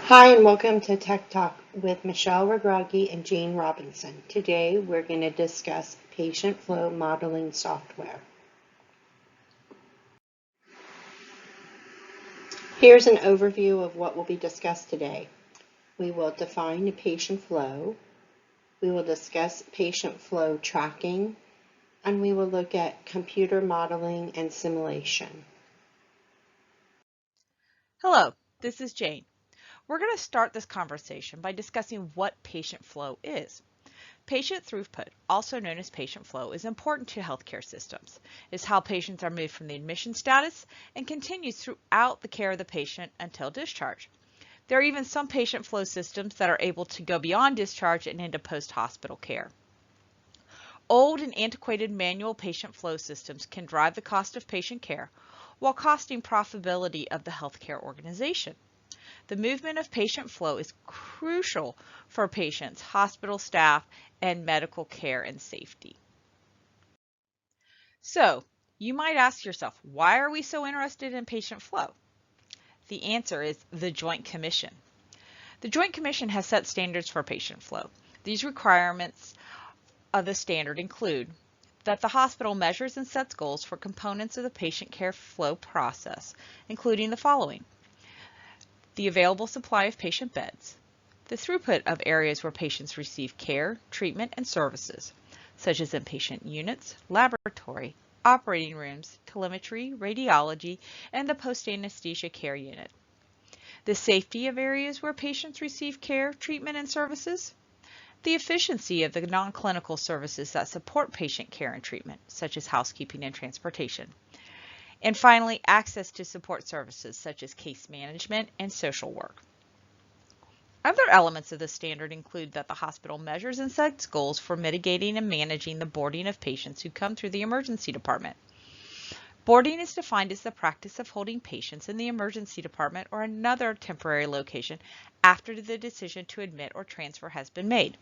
Hi, and welcome to Tech Talk with Michelle Regragui and Jane Robinson. Today, we're going to discuss patient flow modeling software. Here's an overview of what will be discussed today. We will define patient flow, we will discuss patient flow tracking, and we will look at computer modeling and simulation. Hello, this is Jane. We're going to start this conversation by discussing what patient flow is. Patient throughput, also known as patient flow, is important to healthcare systems. It's how patients are moved from the admission status and continues throughout the care of the patient until discharge. There are even some patient flow systems that are able to go beyond discharge and into post-hospital care. Old and antiquated manual patient flow systems can drive the cost of patient care while costing profitability of the healthcare organization. The movement of patient flow is crucial for patients, hospital staff, and medical care and safety. So, you might ask yourself, why are we so interested in patient flow? The answer is the Joint Commission. The Joint Commission has set standards for patient flow. These requirements of the standard include that the hospital measures and sets goals for components of the patient care flow process, including the following: the available supply of patient beds, the throughput of areas where patients receive care, treatment, and services, such as inpatient units, laboratory, operating rooms, telemetry, radiology, and the post-anesthesia care unit, the safety of areas where patients receive care, treatment, and services, the efficiency of the non-clinical services that support patient care and treatment, such as housekeeping and transportation. And finally, access to support services such as case management and social work. Other elements of the standard include that the hospital measures and sets goals for mitigating and managing the boarding of patients who come through the emergency department. Boarding is defined as the practice of holding patients in the emergency department or another temporary location after the decision to admit or transfer has been made.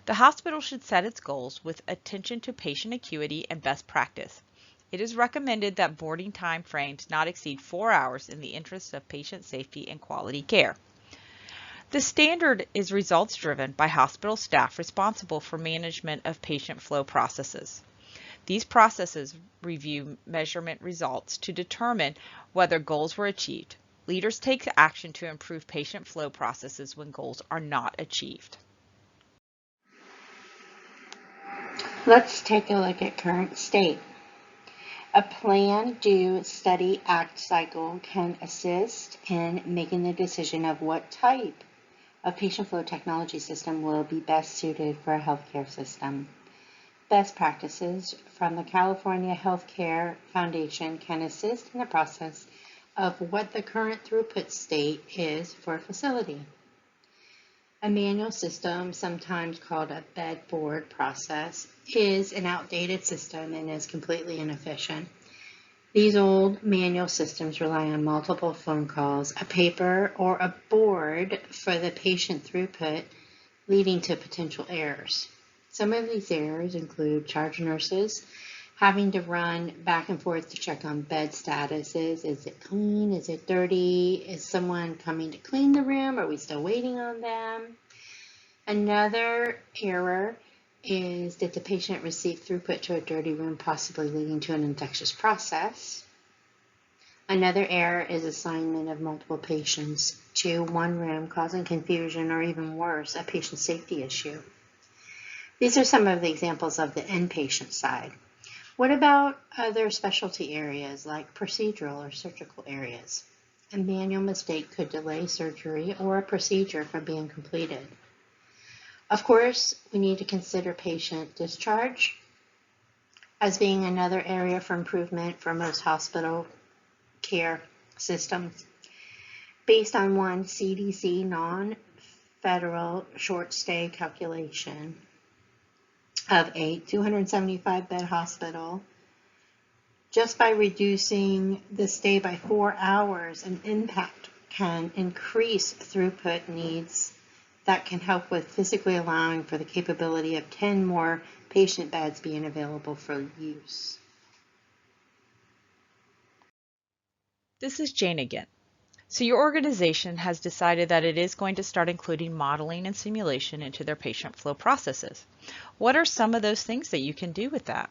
The hospital should set its goals with attention to patient acuity and best practice. It is recommended that boarding time frames not exceed 4 hours in the interest of patient safety and quality care. The standard is results driven by hospital staff responsible for management of patient flow processes. These processes review measurement results to determine whether goals were achieved. Leaders take action to improve patient flow processes when goals are not achieved. Let's take a look at current state. A plan, do, study, act cycle can assist in making the decision of what type of patient flow technology system will be best suited for a healthcare system. Best practices from the California Healthcare Foundation can assist in the process of what the current throughput state is for a facility. A manual system, sometimes called a bed board process, is an outdated system and is completely inefficient. These old manual systems rely on multiple phone calls, a paper, or a board for the patient throughput, leading to potential errors. Some of these errors include charge nurses having to run back and forth to check on bed statuses. Is it clean? Is it dirty? Is someone coming to clean the room? Are we still waiting on them? Another error is that the patient received throughput to a dirty room, possibly leading to an infectious process. Another error is assignment of multiple patients to one room, causing confusion or even worse, a patient safety issue. These are some of the examples of the inpatient side. What about other specialty areas like procedural or surgical areas? A manual mistake could delay surgery or a procedure from being completed. Of course, we need to consider patient discharge as being another area for improvement for most hospital care systems. Based on one CDC non-federal short stay calculation of a 275-bed hospital, just by reducing the stay by 4 hours, an impact can increase throughput needs that can help with physically allowing for the capability of 10 more patient beds being available for use. This is Jane again. So your organization has decided that it is going to start including modeling and simulation into their patient flow processes. What are some of those things that you can do with that?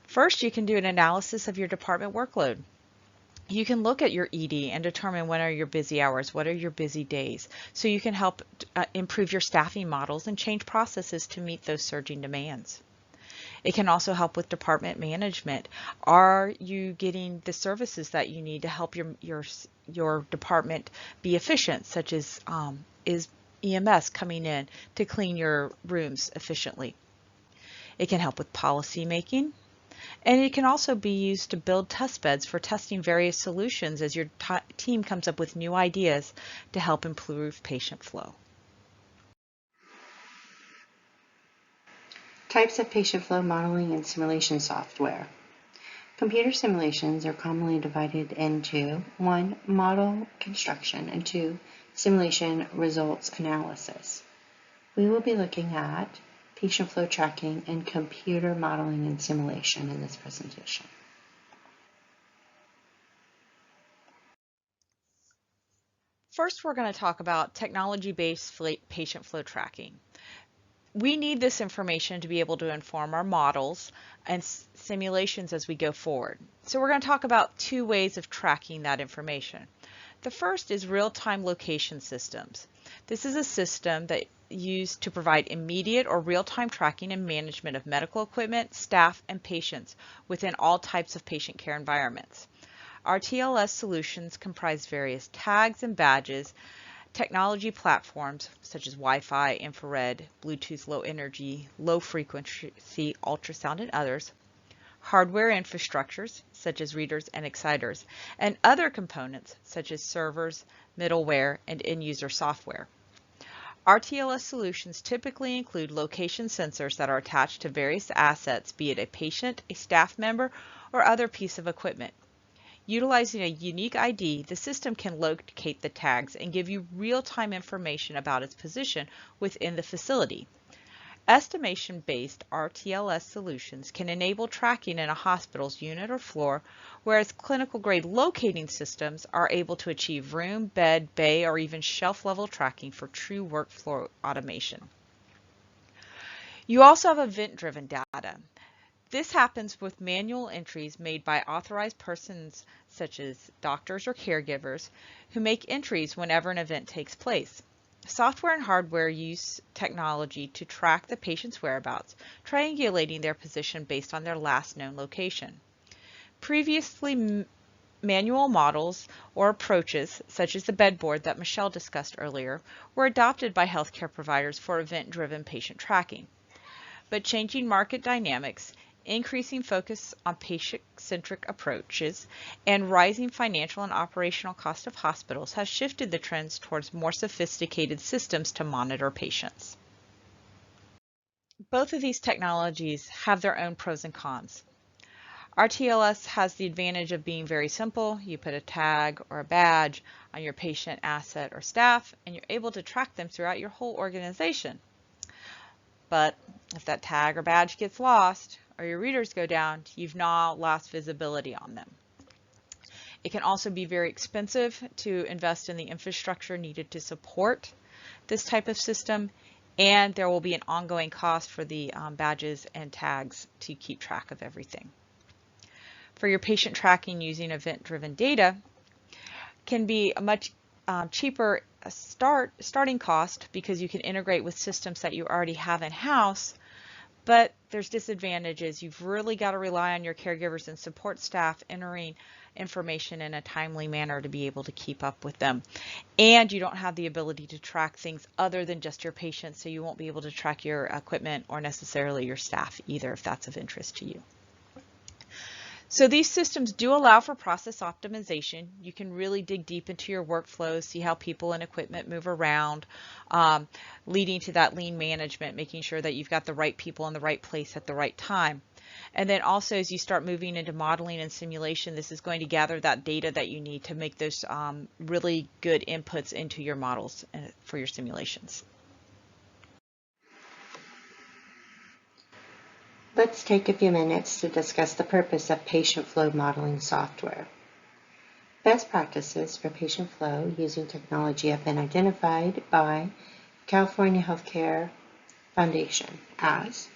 First, you can do an analysis of your department workload. You can look at your ED and determine when are your busy hours, what are your busy days, so you can help improve your staffing models and change processes to meet those surging demands. It can also help with department management. Are you getting the services that you need to help your department be efficient, such as is EMS coming in to clean your rooms efficiently? It can help with policy making. And it can also be used to build test beds for testing various solutions as your team comes up with new ideas to help improve patient flow. Types of patient flow modeling and simulation software. Computer simulations are commonly divided into 1. Model construction and 2. Simulation results analysis. We will be looking at patient flow tracking and computer modeling and simulation in this presentation. First, we're going to talk about technology-based patient flow tracking. We need this information to be able to inform our models and simulations as we go forward. So we're going to talk about two ways of tracking that information. The first is real-time location systems. This is a system that used to provide immediate or real-time tracking and management of medical equipment, staff, and patients within all types of patient care environments. RTLS solutions comprise various tags and badges, technology platforms such as Wi-Fi, infrared, Bluetooth low energy, low frequency ultrasound, and others, hardware infrastructures such as readers and exciters, and other components such as servers, middleware, and end-user software. RTLS solutions typically include location sensors that are attached to various assets, be it a patient, a staff member, or other piece of equipment. Utilizing a unique ID, the system can locate the tags and give you real-time information about its position within the facility. Estimation-based RTLS solutions can enable tracking in a hospital's unit or floor, whereas clinical-grade locating systems are able to achieve room, bed, bay, or even shelf-level tracking for true workflow automation. You also have event-driven data. This happens with manual entries made by authorized persons such as doctors or caregivers who make entries whenever an event takes place. Software and hardware use technology to track the patient's whereabouts, triangulating their position based on their last known location. Previously, manual models or approaches, such as the bedboard that Michelle discussed earlier, were adopted by healthcare providers for event-driven patient tracking. But changing market dynamics, increasing focus on patient-centric approaches, and rising financial and operational cost of hospitals has shifted the trends towards more sophisticated systems to monitor patients. Both of these technologies have their own pros and cons. RTLS has the advantage of being very simple. You put a tag or a badge on your patient, asset, or staff, and you're able to track them throughout your whole organization. But if that tag or badge gets lost or your readers go down, you've now lost visibility on them. It can also be very expensive to invest in the infrastructure needed to support this type of system, and there will be an ongoing cost for the badges and tags to keep track of everything. For your patient tracking using event-driven data can be a much cheaper starting cost because you can integrate with systems that you already have in-house, but there's disadvantages. You've really got to rely on your caregivers and support staff entering information in a timely manner to be able to keep up with them. And you don't have the ability to track things other than just your patients, so you won't be able to track your equipment or necessarily your staff either if that's of interest to you. So these systems do allow for process optimization. You can really dig deep into your workflows, see how people and equipment move around, leading to that lean management, making sure that you've got the right people in the right place at the right time. And then also as you start moving into modeling and simulation, this is going to gather that data that you need to make those really good inputs into your models for your simulations. Let's take a few minutes to discuss the purpose of patient flow modeling software. Best practices for patient flow using technology have been identified by California Healthcare Foundation as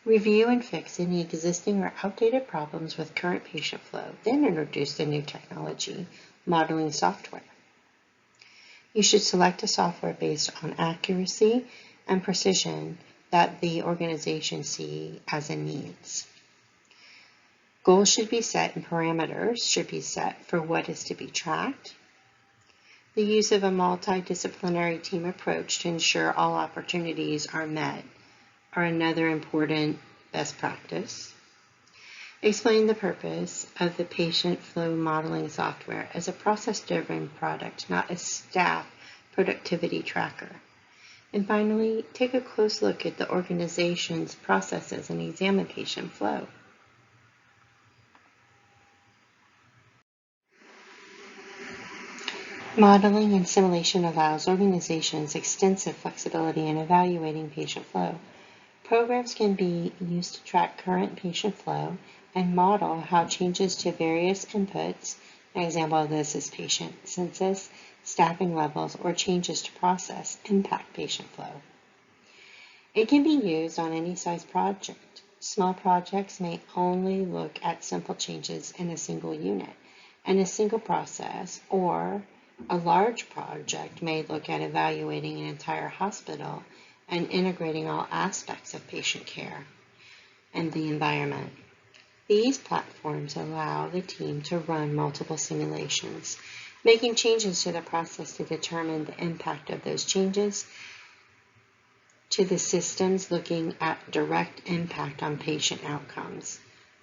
review and fix any existing or outdated problems with current patient flow, then introduce the new technology, modeling software. You should select a software based on accuracy and precision that the organization see as a needs. Goals should be set and parameters should be set for what is to be tracked. The use of a multidisciplinary team approach to ensure all opportunities are met are another important best practice. Explain the purpose of the patient flow modeling software as a process-driven product, not a staff productivity tracker. And finally, take a close look at the organization's processes and examine patient flow. Modeling and simulation allows organizations extensive flexibility in evaluating patient flow. Programs can be used to track current patient flow and model how changes to various inputs, an example of this is patient census, staffing levels, or changes to process, impact patient flow. It can be used on any size project. Small projects may only look at simple changes in a single unit and a single process, or a large project may look at evaluating an entire hospital and integrating all aspects of patient care and the environment. These platforms allow the team to run multiple simulations, making changes to the process to determine the impact of those changes to the systems, looking at direct impact on patient outcomes,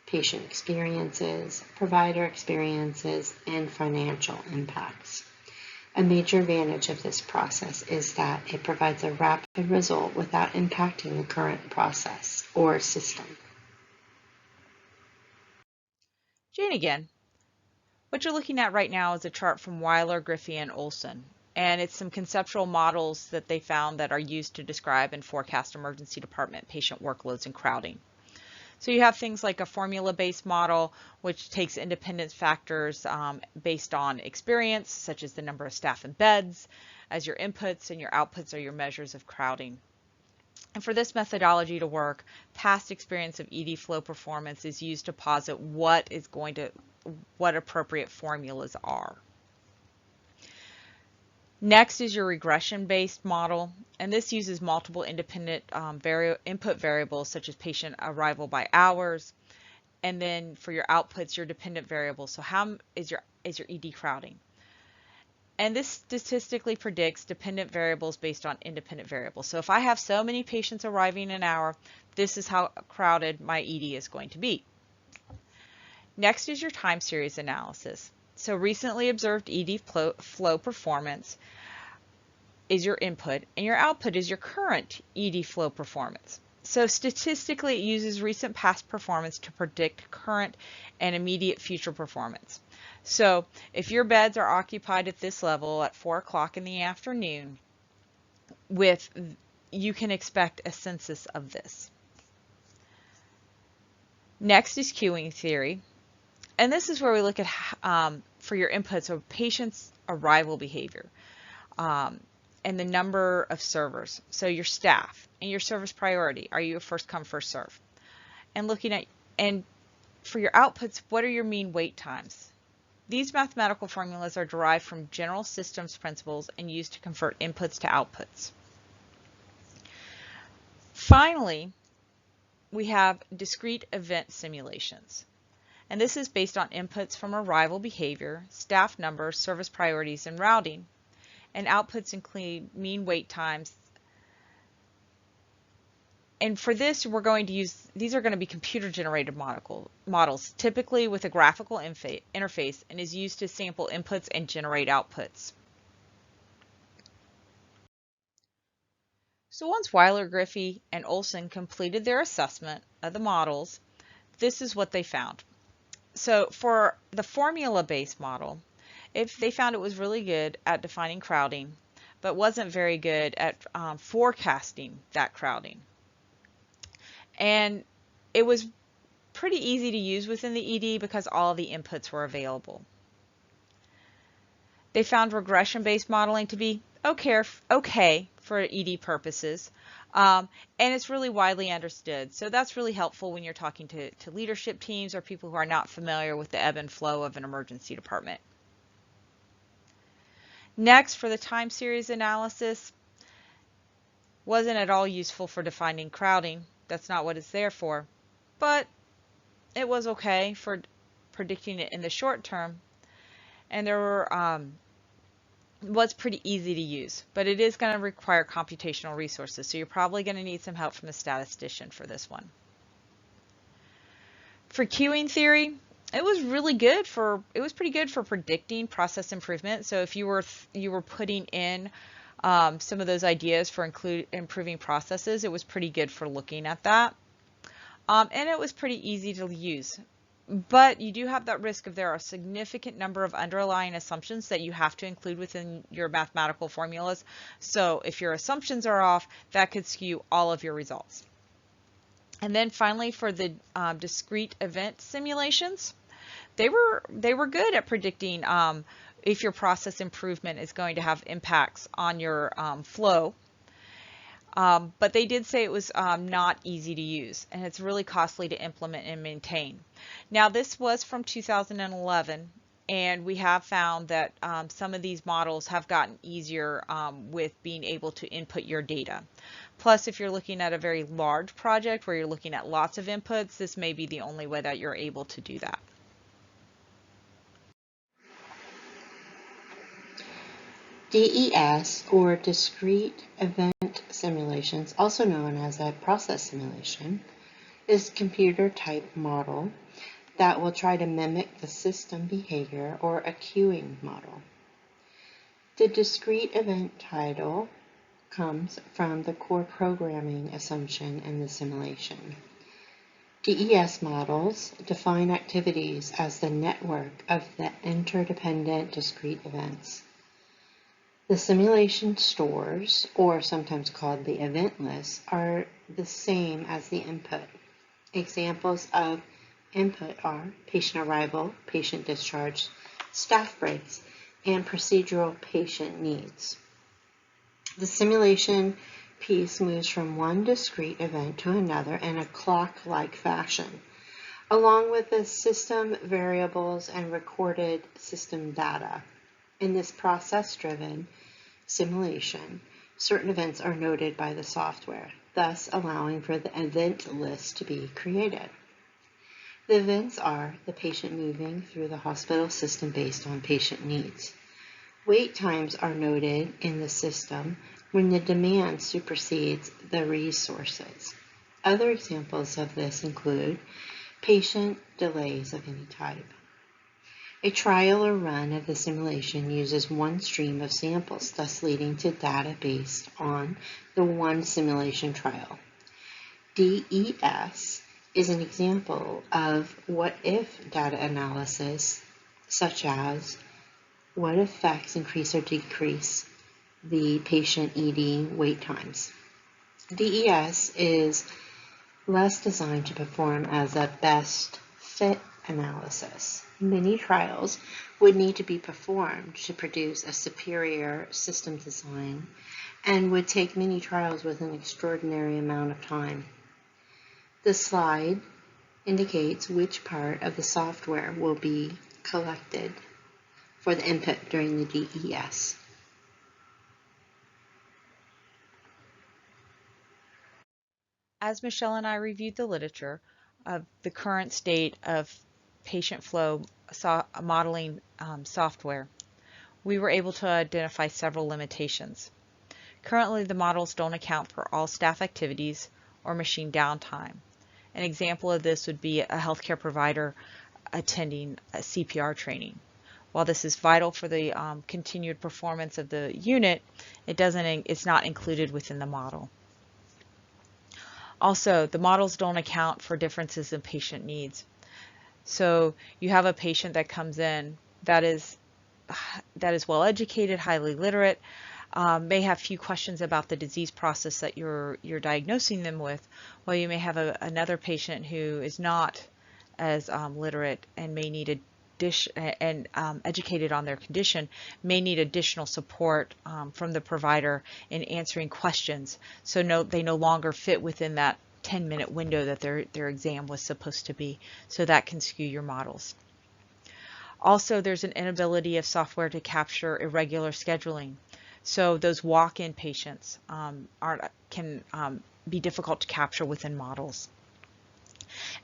patient experiences, provider experiences, and financial impacts. A major advantage of this process is that it provides a rapid result without impacting the current process or system. Jane again. What you're looking at right now is a chart from Weiler, Griffey, and Olson, and it's some conceptual models that they found that are used to describe and forecast emergency department patient workloads and crowding. So you have things like a formula-based model, which takes independence factors based on experience, such as the number of staff and beds, as your inputs, and your outputs are your measures of crowding. And for this methodology to work, past experience of ED flow performance is used to posit what appropriate formulas are. Next is your regression-based model, and this uses multiple independent input variables such as patient arrival by hours, and then for your outputs, your dependent variables. So how is your ED crowding? And this statistically predicts dependent variables based on independent variables. So if I have so many patients arriving an hour, this is how crowded my ED is going to be. Next is your time series analysis. So recently observed ED flow performance is your input, and your output is your current ED flow performance. So statistically, it uses recent past performance to predict current and immediate future performance. So if your beds are occupied at this level at 4 o'clock in the afternoon, you can expect a census of this. Next is queuing theory. And this is where we look at, for your inputs, of patients' arrival behavior and the number of servers. So your staff and your service priority. Are you a first come, first serve? And looking at, and for your outputs, what are your mean wait times? These mathematical formulas are derived from general systems principles and used to convert inputs to outputs. Finally, we have discrete event simulations. And this is based on inputs from arrival behavior, staff numbers, service priorities, and routing. And outputs include mean wait times. And for this, we're going to use, these are going to be computer-generated models, typically with a graphical interface, and is used to sample inputs and generate outputs. So once Weiler, Griffey, and Olson completed their assessment of the models, this is what they found. So for the formula-based model, they found it was really good at defining crowding, but wasn't very good at forecasting that crowding. And it was pretty easy to use within the ED because all the inputs were available. They found regression-based modeling to be okay for ED purposes, and it's really widely understood. So that's really helpful when you're talking to leadership teams or people who are not familiar with the ebb and flow of an emergency department. Next, for the time series analysis, wasn't at all useful for defining crowding. That's not what it's there for, but it was okay for predicting it in the short term, and there were was pretty easy to use, but it is going to require computational resources, so you're probably going to need some help from a statistician for this one. For queuing theory, it was pretty good for predicting process improvement. So if you were putting in some of those ideas for improving processes, it was pretty good for looking at that. And it was pretty easy to use. But you do have that risk if there are a significant number of underlying assumptions that you have to include within your mathematical formulas. So if your assumptions are off, that could skew all of your results. And then finally, for the discrete event simulations, they were good at predicting if your process improvement is going to have impacts on your flow. But they did say it was not easy to use, and it's really costly to implement and maintain. Now, this was from 2011, and we have found that some of these models have gotten easier with being able to input your data. Plus, if you're looking at a very large project where you're looking at lots of inputs, this may be the only way that you're able to do that. DES, or Discrete Event Simulations, also known as a process simulation, is a computer type model that will try to mimic the system behavior or a queuing model. The discrete event title comes from the core programming assumption in the simulation. DES models define activities as the network of the interdependent discrete events. The simulation stores, or sometimes called the event lists, are the same as the input. Examples of input are patient arrival, patient discharge, staff breaks, and procedural patient needs. The simulation piece moves from one discrete event to another in a clock-like fashion, along with the system variables and recorded system data. In this process-driven simulation, certain events are noted by the software, thus allowing for the event list to be created. The events are the patient moving through the hospital system based on patient needs. Wait times are noted in the system when the demand supersedes the resources. Other examples of this include patient delays of any type. A trial or run of the simulation uses one stream of samples, thus leading to data based on the one simulation trial. DES is an example of what-if data analysis, such as what effects increase or decrease the patient ED wait times. DES is less designed to perform as a best fit analysis. Many trials would need to be performed to produce a superior system design and would take many trials with an extraordinary amount of time. The slide indicates which part of the software will be collected for the input during the DES. As Michelle and I reviewed the literature of the current state of patient flow modeling software, we were able to identify several limitations. Currently, the models don't account for all staff activities or machine downtime. An example of this would be a healthcare provider attending a CPR training. While this is vital for the continued performance of the unit, it's not included within the model. Also, the models don't account for differences in patient needs. So you have a patient that comes in that is well educated, highly literate, may have few questions about the disease process that you're diagnosing them with, while you may have another patient who is not as literate and may need a educated on their condition may need additional support from the provider in answering questions. So they no longer fit within that 10-minute window that their exam was supposed to be. So that can skew your models. Also, there's an inability of software to capture irregular scheduling. So those walk-in patients can be difficult to capture within models.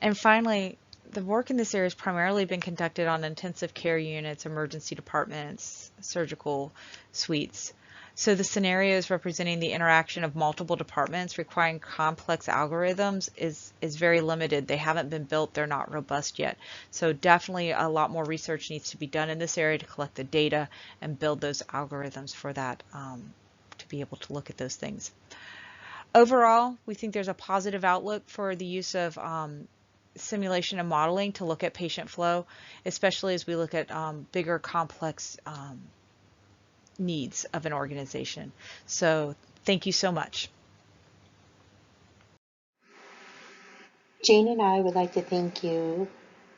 And finally, the work in this area has primarily been conducted on intensive care units, emergency departments, surgical suites. So the scenarios representing the interaction of multiple departments requiring complex algorithms is very limited. They haven't been built, they're not robust yet. So definitely a lot more research needs to be done in this area to collect the data and build those algorithms for that, to be able to look at those things. Overall, we think there's a positive outlook for the use of simulation and modeling to look at patient flow, especially as we look at bigger, complex needs of an organization. So thank you so much. Jane and I would like to thank you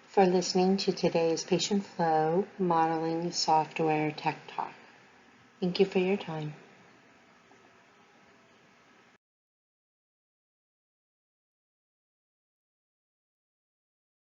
for listening to today's Patient Flow Modeling Software Tech Talk. Thank you for your time.